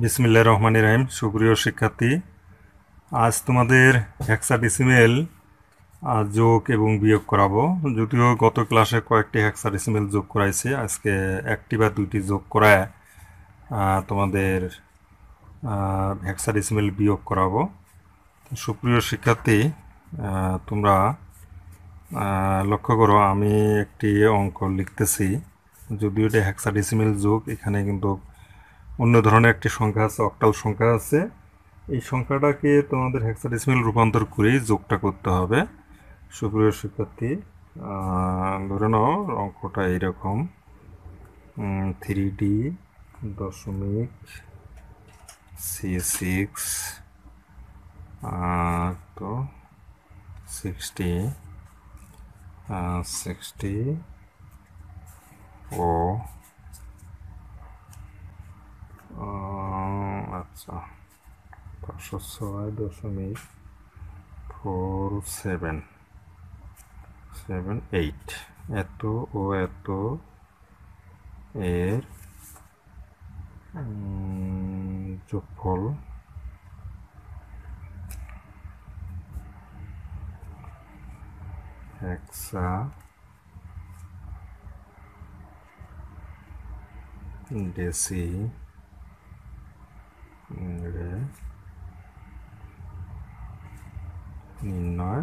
বিসমিল্লাহির রহমানির রহিম। সুপ্রিয় শিক্ষার্থী, আজ তোমাদের হেক্সাডেসিমেল যোগ এবং বিয়োগ করাবো। যদিও গত ক্লাসে কয়েকটি হেক্সাডেসিমেল যোগ করাইছি, আজকে একটি বা দুইটি যোগ করায় তোমাদের হেক্সাডেসিমেল বিয়োগ করাবো। সুপ্রিয় শিক্ষার্থী, তোমরা লক্ষ্য করো, আমি একটি অঙ্ক লিখতেছি। যদিও এটা হেক্সাডেসিমেল যোগ, এখানে কিন্তু অন্য ধরনের একটি সংখ্যা আছে, অক্টাল সংখ্যা আছে। এই সংখ্যাটাকে তোমাদের হেক্সাডেসিমেল রূপান্তর করেই যোগটা করতে হবে। সুপ্রিয় শিক্ষার্থী, ধরে নাও অঙ্কটা এইরকম 3D দশমিক C6 তো 60 ও আচ্ছা 506.4778 এত ও এত এর যোগফল হেক্সা ডেসি নির্ণয়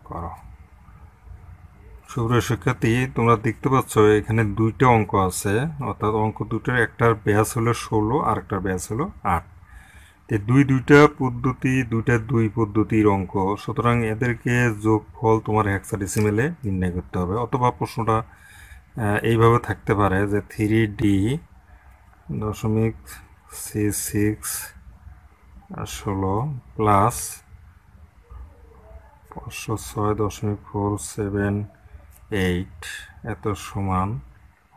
করো। সুপ্রিয় শিক্ষার্থী, তোমরা দেখতে পাচ্ছ এখানে দুইটা অঙ্ক আছে, অর্থাৎ অঙ্ক দুটোর একটার ব্যাস হলো 16 আর একটার ব্যাস হলো 8। দুইটা পদ্ধতি, দুই পদ্ধতির অঙ্ক, সুতরাং এদেরকে যোগফল তোমার হেক্সাডেসিমেলে নির্ণয় করতে হবে। অথবা প্রশ্নটা এইভাবে থাকতে পারে যে 3D দশমিক C6 16 প্লাস 506.478 এত সমান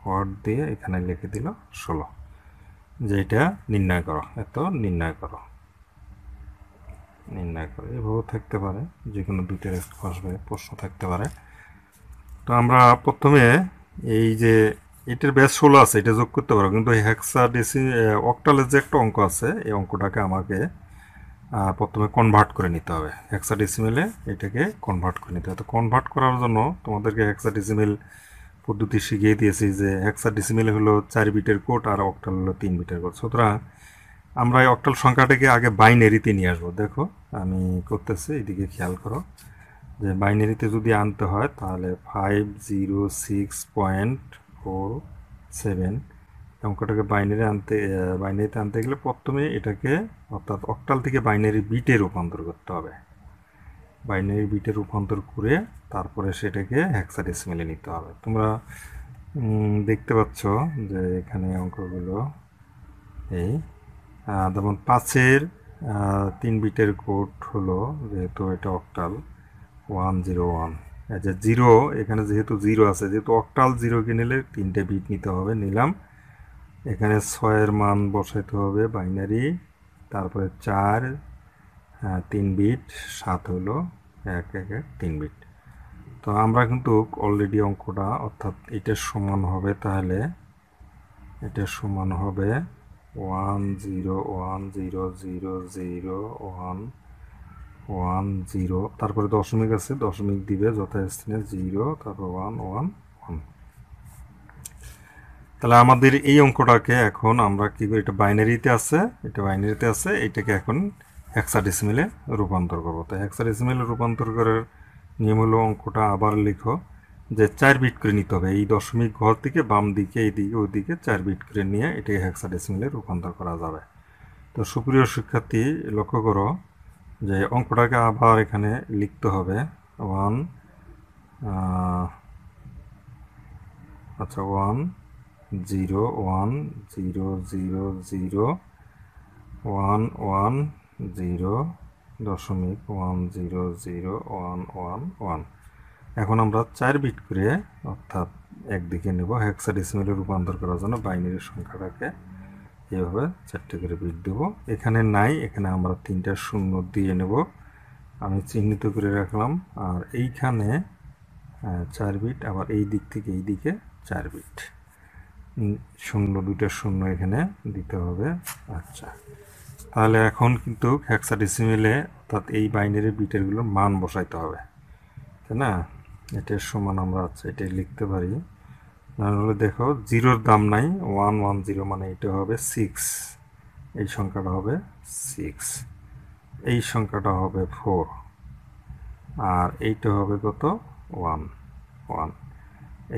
হর দিয়ে এখানে লিখে দিল 16, যেটা নির্ণয় করো, এত নির্ণয় করো এভাবে থাকতে পারে। যে কোনো দুইটার আসবে প্রশ্ন থাকতে পারে। তো আমরা প্রথমে এই যে এটার ব্যাস 16 আছে, এটা যোগ করতে পারো, কিন্তু হেক্সাডেসি অক্টালের যে একটা অঙ্ক আছে, এই অঙ্কটাকে আমাকে প্রথমে কনভার্ট করে নিতে হবে হেক্সাডেসিমেলে। এটাকে কনভার্ট করে নিতে হবে। তো কনভার্ট করার জন্য তোমাদেরকে হেক্সাডেসিমেল পদ্ধতি শিখিয়ে দিয়েছি যে হেক্সাডেসিমেল হলো 4 বিটের কোড আর অক্টাল হলো 3 বিটের কোড। সুতরাং আমরা এই অক্টাল সংখ্যাটাকে আগে বাইনারিতে নিয়ে আসবো। দেখো আমি করতেছি, এদিকে খেয়াল করো যে বাইনারিতে যদি আনতে হয় তাহলে 506.47 অঙ্কটাকে বাইনারিতে আনতে গেলে প্রথমে এটাকে, অর্থাৎ অক্টাল থেকে বাইনারি বিটে রূপান্তর করতে হবে। বাইনারি বিটে রূপান্তর করে তারপরে সেটাকে হেক্সাডেসিমেলে নিতে হবে। তোমরা দেখতে পাচ্ছ যে এখানে অঙ্কগুলো এই যেমন 5-এর 3 বিটের কোড হলো, যেহেতু এটা অক্টাল 101, যে 0 এখানে যেহেতু 0 আছে, যেহেতু অক্টাল 0কে নিলে 3টে বিট নিতে হবে, নিলাম। এখানে 6-এর মান বসাইতে হবে বাইনারি, তারপরে 4 3 বিট, 7 হলো 1 3 বিট। তো আমরা কিন্তু অলরেডি অঙ্কটা, অর্থাৎ এটার সমান হবে, তাহলে এটার সমান হবে 101000110, তারপরে দশমিক আছে, দশমিক দিবে যথাস্থানে 0, তারপর 111। তাহলে আমাদের এই অঙ্কটাকে এখন আমরা কি করি, এটা বাইনারিতে আছে, এটাকে এখন হেক্সাডেসিমেলে রূপান্তর করবো। তো হেক্সাডেসিমেলে রূপান্তর করার নিয়ম হলো, অঙ্কটা আবার লিখো যে 4 বিট করে নিতে হবে। এই দশমিক ঘর থেকে বাম দিকে, এইদিকে ওইদিকে 4 বিট করে নিয়ে এটাকে হেক্সাডেসিমেলে রূপান্তর করা যাবে। তো সুপ্রিয় শিক্ষার্থী, লক্ষ্য করো যে অঙ্কটাকে আবার এখানে লিখতে হবে 101000110.1001111। এখন আমরা 4 বিট করে, অর্থাৎ একদিকে নেব হেক্সাডেসিমেলে রূপান্তর করার জন্য বাইনারি সংখ্যাটাকে এভাবে 4টে করে বিট দেবো। এখানে নাই, এখানে আমরা 3টা শূন্য দিয়ে নেব, আমি চিহ্নিত করে রাখলাম। আর এইখানে 4 বিট, আবার এই দিক থেকে এই দিকে 4 বিট। শূন্য, দুইটা শূন্য এখানে দিতে হবে। আচ্ছা, তাহলে এখন কিন্তু হেক্সাডেসিমেলে অর্থাৎ এই বাইনারি বিটেরগুলোর মান বসাইতে হবে, তাই না? এটার সমান আমরা আচ্ছা এটাই লিখতে পারি। তাহলে দেখো জিরোর দাম নাই, 110 মানে এটা হবে 6, এই সংখ্যাটা হবে 6, এই সংখ্যাটা হবে 4, আর এইটা হবে কত 1, 1,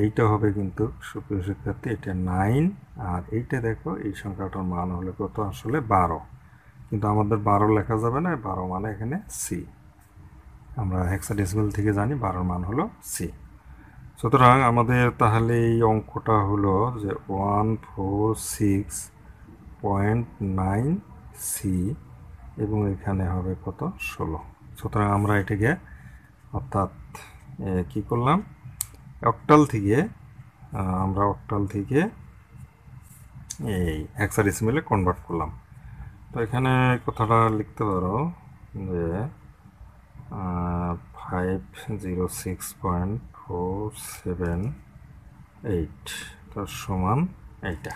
এইটা হবে কিন্তু সুপ্রিয় শিক্ষার্থী এটা 9, আর এইটা দেখো এই সংখ্যাটার মান হলে কত আসলে 12, কিন্তু আমাদের 12 লেখা যাবে না, 12 মানে এখানে সি, আমরা হেক্সাডেসিমাল থেকে জানি 12 মান হলো সি। সুতরাং আমাদের তাহলে এই অঙ্কটা হলো যে 146.9 সি, এবং এখানে হবে কত 16। সুতরাং আমরা এটাকে অর্থাৎ কি করলাম, অক্টাল থেকে আমরা অক্টাল থেকে এই হেক্সাডেসিমেলে কনভার্ট করলাম। তো এখানে কথাটা লিখতে পারো যে 506.478 তার সমান এইটা।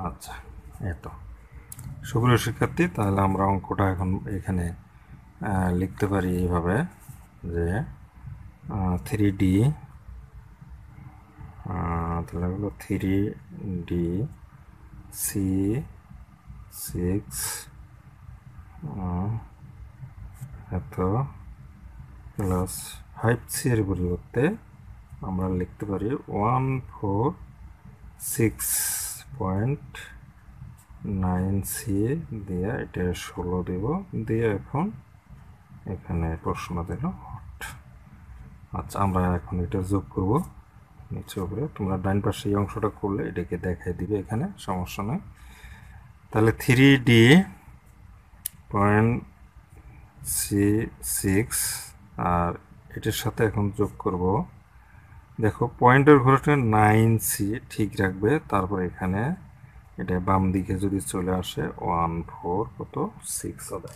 আচ্ছা, এত সুপ্রিয় শিক্ষার্থী, তাহলে আমরা অঙ্কটা এখন এখানে লিখতে পারি এইভাবে যে 3D, তাহলে হলো 3D C6 এত প্লাস 5C এর পরিবর্তে আমরা লিখতে পারি 146.9C দিয়ে এটা 16 দেব, দিয়ে এখন এখানে প্রশ্ন দিল হট। আচ্ছা, আমরা এখন এটা যোগ করব নিচে উপরে, তোমরা ডাইন পাশে এই অংশটা করলে এটাকে দেখাই দিবে, এখানে সমস্যা নেই। তাহলে 3D.C6 আর এটার সাথে এখন যোগ করব, দেখো পয়েন্টের ঘরটা 9C ঠিক রাখবে, তারপর এখানে এটা বাম দিকে যদি চলে আসে 146 হবে,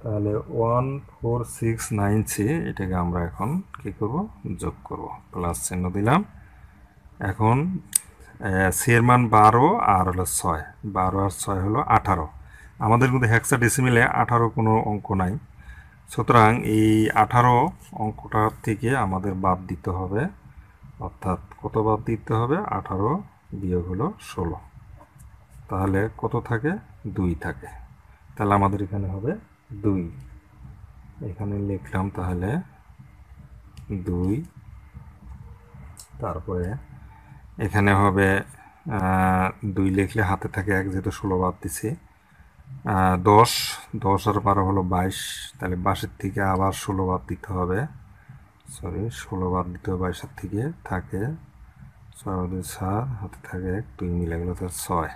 তাহলে 146.9C এটাকে আমরা এখন কি করব, যোগ করব, প্লাস চিহ্ন দিলাম। এখন সি এর মান 12 আর হলো 6, 12 আর 6 হলো 18। আমাদের কিন্তু হেক্সাডেসিমেলে 18 কোনো অঙ্ক নাই, সুতরাং এই 18 অঙ্কটার থেকে আমাদের বাদ দিতে হবে, অর্থাৎ কত বাদ দিতে হবে, 18 বিয়োগ হলো 16, তাহলে কত থাকে, 2 থাকে। তাহলে আমাদের এখানে হবে 2, এখানে লিখলাম তাহলে 2, তারপরে এখানে হবে 2 লিখলে হাতে থাকে 1, যেহেতু 16 বাদ দিছি, 10, 10 আর 12 হলো 22, তাহলে 22 থেকে আবার 16 বাদ দিতে হবে, 16 বাদ দিতে হবে 22 থেকে, থাকে 6 বাদে 4, হাতে থাকে 1, 2 মিলে গেল তার 6,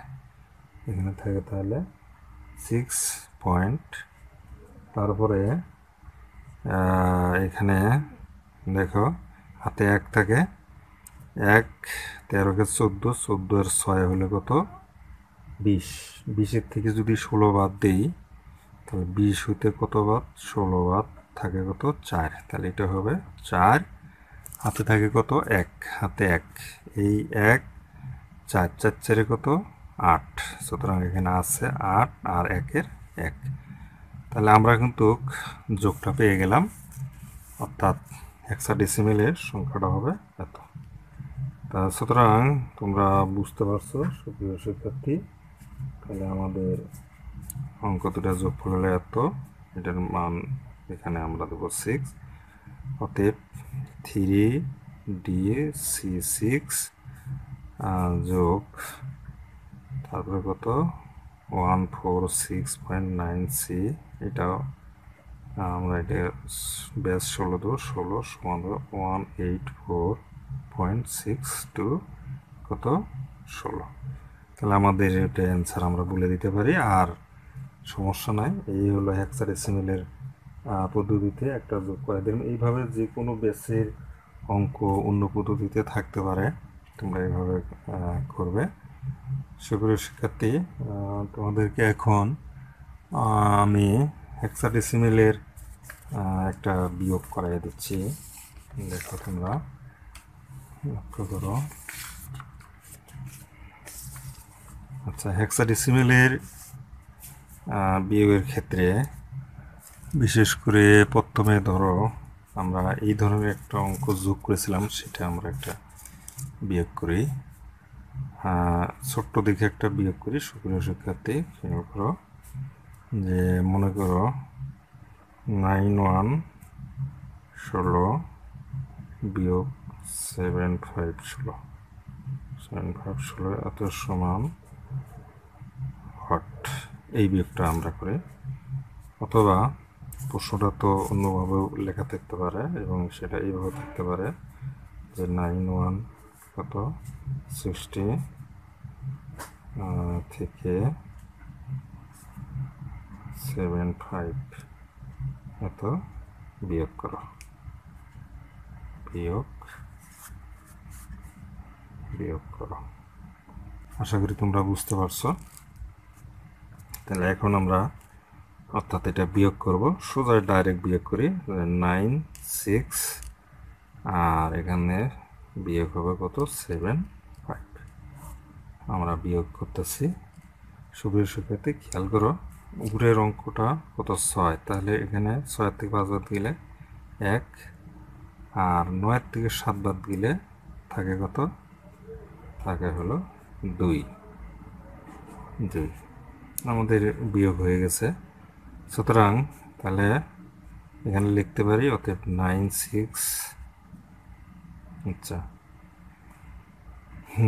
এখানে থাকে তাহলে 6 পয়েন্ট, তারপরে এখানে দেখো হাতে 1 থাকে, 1, 13কে 14, 14 আর 6 হলে কত 20, 20-এর থেকে যদি 16 বাদ দিই তাহলে 20 হইতে কত বাদ, 16 বাদ থাকে কত 4, তাহলে এটা হবে 4, হাতে থাকে কত 1, হাতে 1, এই 1, 4, 4, 4 কত 8, সুতরাং এখানে আছে 8 আর 1-এর 1, তাহলে আমরা কিন্তু যোগটা পেয়ে গেলাম, অর্থাৎ হেক্সাডেসিমেলের সংখ্যাটা হবে এত। তা সুতরাং তোমরা বুঝতে পারছো সুপ্রিয় শিক্ষার্থী, তাহলে আমাদের অঙ্ক দুটা যোগফল হলো এত, এটার মান এখানে আমরা দেবো 6, অতএব 3DC6 যোগ তারপরে কত 146.9C, এটাও আমরা এটা ব্যাস 16 দেবো, 16 সমান 184.62 কত 16, তাহলে আমাদের এটা অ্যান্সার আমরা বলে দিতে পারি, আর সমস্যা নাই। এই হলো হেক্সাডেসিমেলের পদ্ধতিতে একটা যোগ করে দিলাম। এইভাবে যে কোনো বেসের অঙ্ক অন্য পদ্ধতিতে থাকতে পারে, তোমরা এইভাবে করবে। সুপ্রিয় শিক্ষার্থী, তোমাদেরকে এখন আমি হেক্সাডেসিমেলের একটা বিয়োগ করাই দিচ্ছি, দেখো তোমরা লক্ষ্য করো। আচ্ছা, হেক্সাডেসিমেলের বিয়োগের ক্ষেত্রে বিশেষ করে প্রথমে ধরো আমরা এই ধরনের একটা অঙ্ক যোগ করেছিলাম, সেটা আমরা একটা বিয়োগ করি। ছোট্ট দেখে একটা বিয়োগ করি। সুপ্রিয় শিক্ষার্থী, খেয়াল করো যে মনে করো 9 1 16 বিয়োগ 7 5 16 7 5 16 এত সমান হট, এই বিয়োগটা আমরা করি। অথবা প্রশ্নটা তো অন্যভাবেও লেখা থাকতে পারে এবং সেটা এইভাবে থাকতে পারে যে 9 1 কত 60 থেকে 7 5 এত বিয়োগ করো, বিয়োগ করো। আশা করি তোমরা বুঝতে পারছো। তাহলে এখন আমরা অর্থাৎ এটা বিয়োগ করব, সোজা ডাইরেক্ট বিয়োগ করি। 9 6 আর এখানে বিয়োগ হবে কত 7 5। আমরা বিয়োগ করতেছি। সুপ্রিয় শিক্ষার্থী, খেয়াল করো উপরের অঙ্কটা কত 6, তাহলে এখানে 6 থেকে 5 বাদ গেলে 1, আর 9 থেকে 7 বাদ গেলে থাকে কত, থাকে হলো 2। আমাদের বিয়োগ হয়ে গেছে। সুতরাং তাহলে এখানে লিখতে পারি অতএব 9 6, আচ্ছা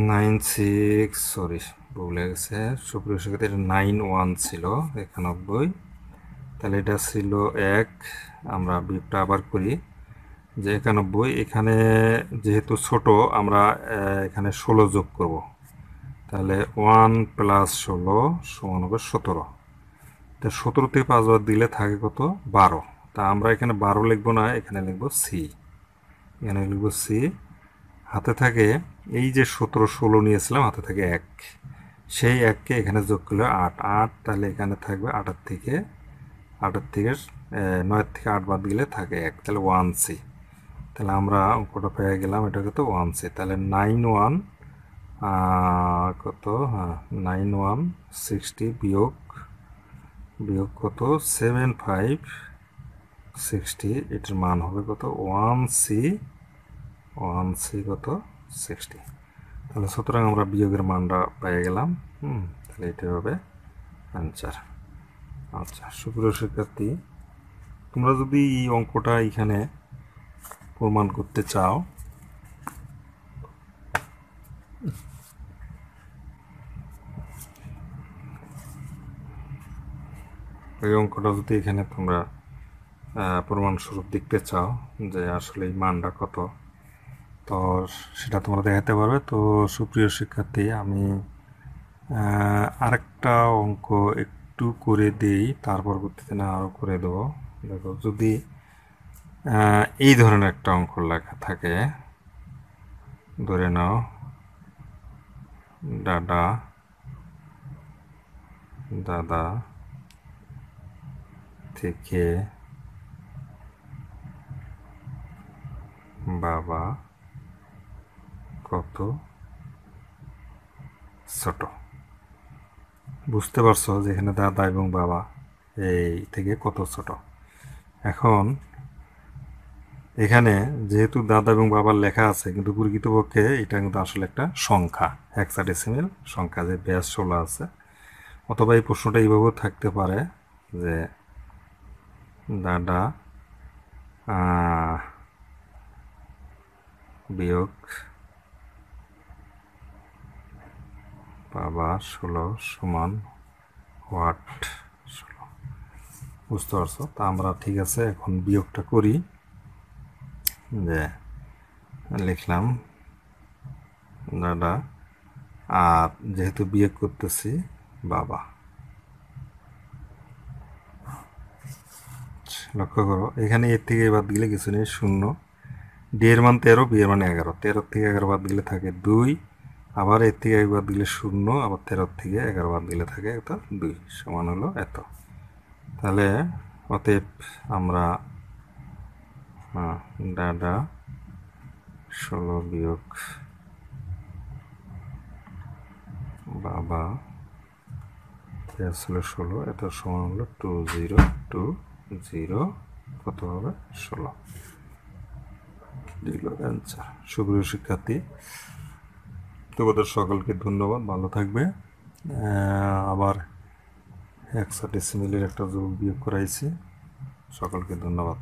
9 6 সরি ভুলে গেছে সুপ্রিয় শিক্ষার্থী, 9 1 ছিল 91, তাহলে এটা ছিল 1। আমরা বিয়োগটা আবার করি যে 91, এখানে যেহেতু ছোট আমরা এখানে 16 যোগ করব, তাহলে 1 + 16 সমান হবে 17। তা 17 থেকে 5 বাদ দিলে থাকে কত 12। তা আমরা এখানে 12 লিখবো না, এখানে লিখবো সি, এখানে লিখবো সি। হাতে থাকে এই যে 17 16 নিয়েছিলাম, হাতে থাকে 1, সেই 1কে এখানে যোগ করলে 8 8, তাহলে এখানে থাকবে 8 থেকে 9 থেকে 8 বাদ দিলে থাকে 1, তাহলে 1C। তাহলে আমরা অঙ্কটা পেয়ে গেলাম, এটা কত 1C। তাহলে 9 1 কত, 9 1 60 বিয়োগ কত 7 5 60, এটার মান হবে কত 1C কত 60। তাহলে সুতরাং আমরা বিয়োগের মানটা পেয়ে গেলাম। তাহলে এটা হবে অ্যান্সার। আচ্ছা সুপ্রিয় শিক্ষার্থী, তোমরা যদি এই অঙ্কটা এখানে প্রমাণ করতে চাও, এই অঙ্কটা যদি এখানে তোমরা প্রমাণস্বরূপ দেখতে চাও যে আসলে এই মানটা কত, তো সেটা তোমরা দেখাতে পারবে। তো সুপ্রিয় শিক্ষার্থী, আমি আরেকটা অঙ্ক একটু করে দিই, তারপর পরবর্তীতে না আরও করে দেবো। দেখো যদি এই ধরনের একটা অঙ্ক লেখা থাকে, ধরে নাও দাদা থেকে বাবা কত ছোট। বুঝতে পারছো যে এখানে দাদা এবং বাবা এই থেকে কত ছোট। এখন এখানে যেহেতু দাদা এবং বাবার লেখা আছে, কিন্তু প্রকৃতপক্ষে এটা কিন্তু আসলে একটা সংখ্যা, হেক্সাডেসিমেল সংখ্যা, যে বেস 16 আছে। অথবা এই প্রশ্নটা এইভাবেও থাকতে পারে যে দাদা বিয়োগ বাবা 16 সমান হোয়াট 16। বুঝতে পারছো? তা আমরা ঠিক আছে এখন বিয়োগটা করি। যে লিখলাম দাদা, আর যেহেতু বিয়োগ করতেছি বাবা। লক্ষ্য করো এখানে এর থেকে বাদ দিলে কিছু নেই, 0। ডি এর মান 13, বি এর মান 11। 13 থেকে 11 বাদ দিলে থাকে 2, আবার এর থেকে 1 বাদ দিলে 0, আবার 13 থেকে 11 বাদ দিলে থাকে এত 2, সমান হলো এত। তাহলে অতএব আমরা দাদা 16 বিয়োগ বাবা একে আসলে 16, এটা সমান হলো 2020, কত হবে 16, এগুলো অ্যান্সার। সুপ্রিয় শিক্ষার্থী, তোমাদের সকলকে ধন্যবাদ, ভালো থাকবে। আবার হেক্সাডেসিমেলের একটা যোগ বিয়োগ করাইছি। সকলকে ধন্যবাদ।